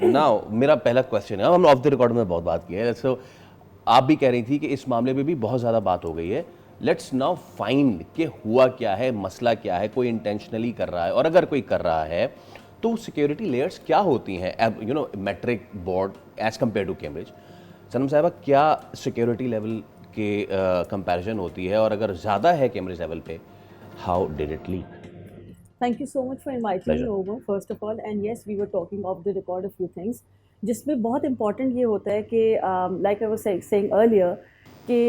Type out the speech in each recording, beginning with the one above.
Now मेरा पहला question है, हम ऑफ द रिकॉर्ड में बहुत बात की है, सो आप भी कह रही थी कि इस मामले में भी बहुत ज़्यादा बात हो गई है. लेट्स नाउ फाइंड कि हुआ क्या है, मसला क्या है, कोई इंटेंशनली कर रहा है, और अगर कोई कर रहा है तो सिक्योरिटी लेयर्स क्या होती हैं, you know, matric board as compare to Cambridge. Sanam Sahiba, क्या सिक्योरिटी लेवल के कंपैरिजन होती है, और अगर ज़्यादा है कैम्ब्रिज लेवल पे, how did it leak? Thank you so much for inviting Pleasure. me over, first of all. And yes, we were talking off the record a few things. जिसमें बहुत important ये होता है कि like I was saying earlier कि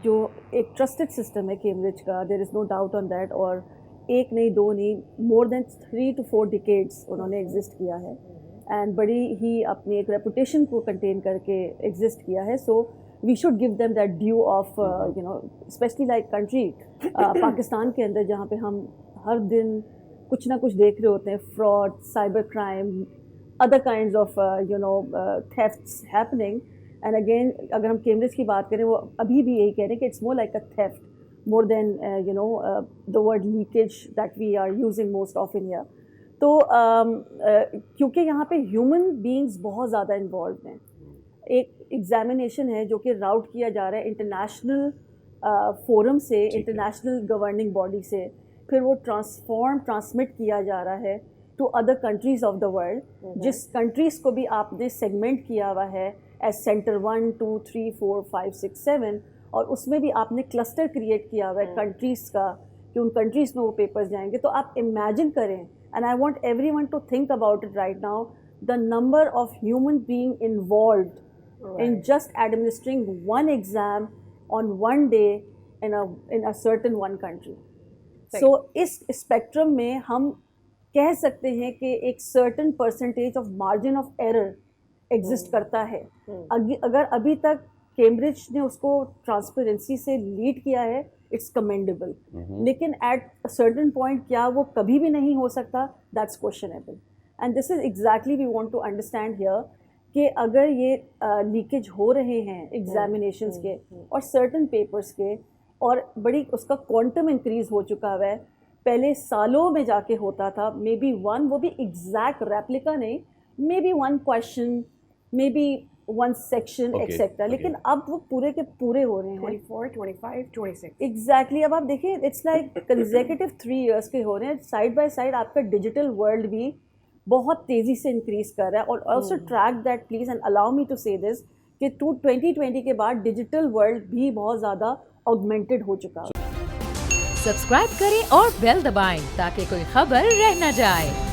जो एक trusted system है कैम्ब्रिज का, there is no doubt on that. और एक नहीं, दो नहीं, more than 3 to 4 decades उन्होंने exist किया है, and बड़ी ही अपनी एक reputation को contain करके exist किया है. So we should give them that due of you know, especially like country Pakistan के अंदर जहाँ पे हम हर दिन कुछ ना कुछ देख रहे होते हैं, fraud, cyber crime, other kinds of you know thefts happening. And again अगर हम कैम्ब्रिज की बात करें, वो अभी भी यही कह रहे हैं कि it's more like a theft more than you know the word leakage that we are using most of in here. तो क्योंकि यहाँ पे ह्यूमन बीइंग्स बहुत ज़्यादा इन्वॉल्व हैं. एक एग्जामिनेशन है जो कि राउट किया जा रहा है इंटरनेशनल फोरम से, इंटरनेशनल गवर्निंग बॉडी से, फिर वो ट्रांसमिट किया जा रहा है to other countries of the world. जिस कंट्रीज़ को भी आपने सेगमेंट किया हुआ है एज सेंटर 1, 2, 3, 4, 5, 6, 7, और उसमें भी आपने क्लस्टर क्रिएट किया हुआ है कंट्रीज़ का कि उन कंट्रीज़ में वो पेपर्स जाएंगे. तो आप इमेजिन करें, and I want everyone to think about it right now, the number of human being involved in just administering one exam on one day in a certain one country. So इस spectrum में हम कह सकते हैं कि एक certain percentage of margin of error exist करता है. अगर अभी तक कैम्ब्रिज ने उसको ट्रांसपेरेंसी से लीड किया है, इट्स कमेंडेबल. लेकिन एट अ सर्टेन पॉइंट क्या वो कभी भी नहीं हो सकता, that's questionable. And this is exactly we want to understand here कि अगर ये लीकेज हो रहे हैं एग्जामिनेशंस के और सर्टन पेपर्स के, और बड़ी उसका क्वांटम इंक्रीज़ हो चुका हुआ है. पहले सालों में जाके होता था, मे बी वन, वो भी एग्जैक्ट रेप्लिका नहीं, may be one question, may be one section etcetera, लेकिन अब वो पूरे के पूरे हो रहे हैं 24, 25, 26 एग्जैक्टली. अब आप देखिए, इट्स लाइक कंसेक्यूटिव 3 years के हो रहे हैं. साइड बाय साइड आपका डिजिटल वर्ल्ड भी बहुत तेज़ी से इंक्रीज़ कर रहा है. और also track that please, and allow me to say this, कि 2020 के बाद डिजिटल वर्ल्ड भी बहुत ज़्यादा ऑगमेंटेड हो चुका है. सब्सक्राइब करें और बेल दबाएं ताकि कोई खबर रह न जाए.